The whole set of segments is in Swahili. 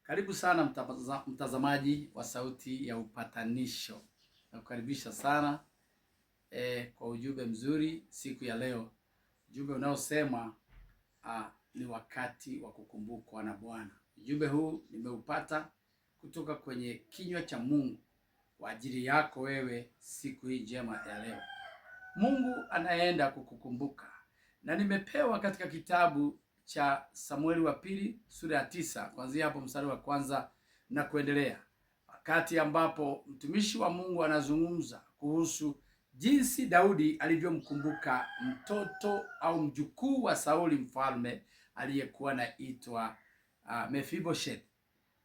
Karibu sana mtazamaji wa Sauti ya Upatanisho. Nakukaribisha sana kwa ujumbe mzuri siku ya leo. Ujumbe unaosema ni wakati wa kukumbukwa na Bwana. Ujumbe huu nimeupata kutoka kwenye kinywa cha Mungu kwa ajili yako wewe siku hii njema ya leo. Mungu anaenda kukukumbuka. Na nimepewa katika kitabu cha Samueli wa pili sura ya 9 kuanzia hapo mstari wa kwanza na kuendelea, wakati ambapo mtumishi wa Mungu anazungumza kuhusu jinsi Daudi alivyomkumbuka mtoto au mjukuu wa Sauli mfalme aliyekuwa anaitwa Mefiboshethi.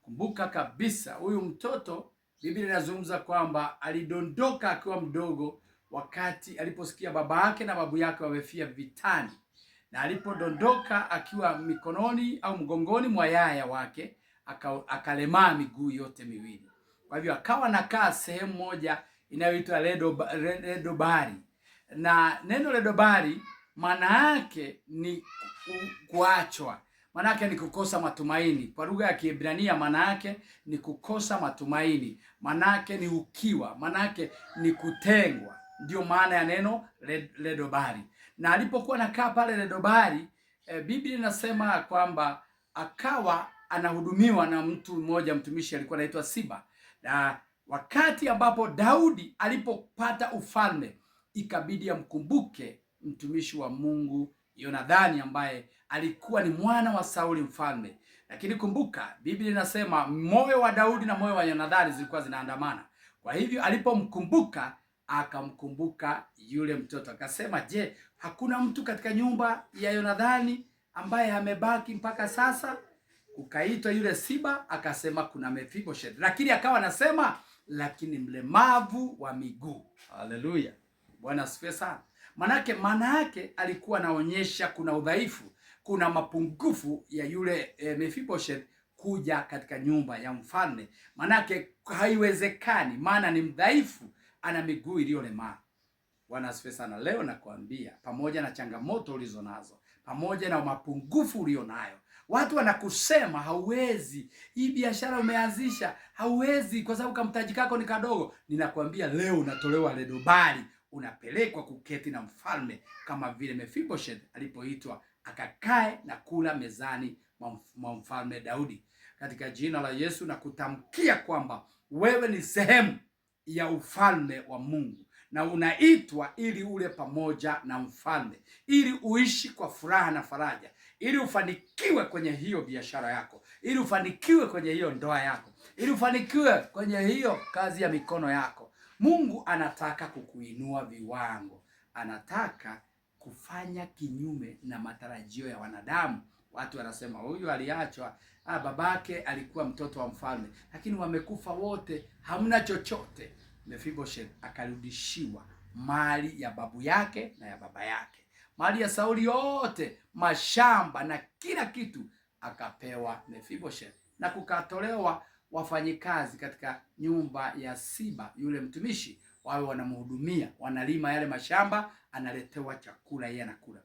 Kumbuka kabisa huyu mtoto, Biblia inazungumza kwamba alidondoka akiwa mdogo wakati aliposikia baba yake na babu yake wamefia vitani, na alipodondoka akiwa mikononi au mgongoni mwa yaya wake akalemaa miguu yote miwili. Kwa hivyo akawa nakaa sehemu moja inayoitwa Ledobari, na neno Ledobari maana yake ni kuachwa, maana yake ni kukosa matumaini. Kwa lugha ya Kiebrania maana yake ni kukosa matumaini, maana yake ni ukiwa, maana yake ni kutengwa. Ndio maana ya neno Ledobari. Na alipokuwa nakaa pale Ledobari, Biblia inasema kwamba akawa anahudumiwa na mtu mmoja, mtumishi alikuwa anaitwa Siba. Na wakati ambapo Daudi alipopata ufalme, ikabidi amkumbuke mtumishi wa Mungu Yonathani ambaye alikuwa ni mwana wa Sauli mfalme. Lakini kumbuka, Biblia inasema moyo wa Daudi na moyo wa Yonathani zilikuwa zinaandamana. Kwa hivyo alipomkumbuka, akamkumbuka yule mtoto, akasema, je, hakuna mtu katika nyumba ya Yonathani ambaye amebaki mpaka sasa? Ukaitwa yule Siba, akasema kuna Mefiboshethi, lakini akawa anasema lakini mlemavu wa miguu. Haleluya, Bwana asifiwe sana. Maana yake alikuwa anaonyesha kuna udhaifu, kuna mapungufu ya yule Mefiboshethi kuja katika nyumba ya mfalme. Maanake haiwezekani, maana ni mdhaifu, ana miguu iliyolemaa. Bwana asifiwe sana. Leo nakwambia, pamoja na changamoto ulizo nazo, pamoja na mapungufu ulionayo, watu wanakusema hauwezi, hii biashara umeanzisha hauwezi kwa sababu kamtaji kako ni kadogo. Ninakwambia leo unatolewa Ledobari, unapelekwa kuketi na mfalme, kama vile Mefiboshethi alipoitwa akakae na kula mezani mwa mfalme Daudi. Katika jina la Yesu na kutamkia kwamba wewe ni sehemu ya ufalme wa Mungu, na unaitwa ili ule pamoja na mfalme, ili uishi kwa furaha na faraja, ili ufanikiwe kwenye hiyo biashara yako, ili ufanikiwe kwenye hiyo ndoa yako, ili ufanikiwe kwenye hiyo kazi ya mikono yako. Mungu anataka kukuinua viwango, anataka kufanya kinyume na matarajio ya wanadamu. Watu wanasema huyu aliachwa, babake alikuwa mtoto wa mfalme, lakini wamekufa wote, hamna chochote. Mefiboshethi akarudishiwa mali ya babu yake na ya baba yake, mali ya Sauli yote, mashamba na kila kitu akapewa Mefiboshethi, na kukatolewa wafanyikazi katika nyumba ya Siba yule mtumishi, wawe wanamhudumia, wanalima yale mashamba, analetewa chakula, yeye anakula.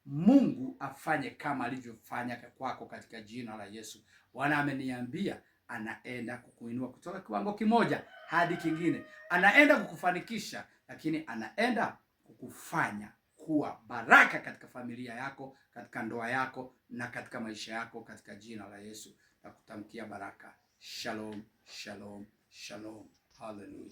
Mungu afanye kama alivyofanya kwako katika jina la Yesu. Bwana ameniambia anaenda kukuinua kutoka kiwango kimoja hadi kingine, anaenda kukufanikisha, lakini anaenda kukufanya kuwa baraka katika familia yako, katika ndoa yako na katika maisha yako, katika jina la Yesu. Na kutamkia baraka. Shalom, shalom, shalom. Hallelujah.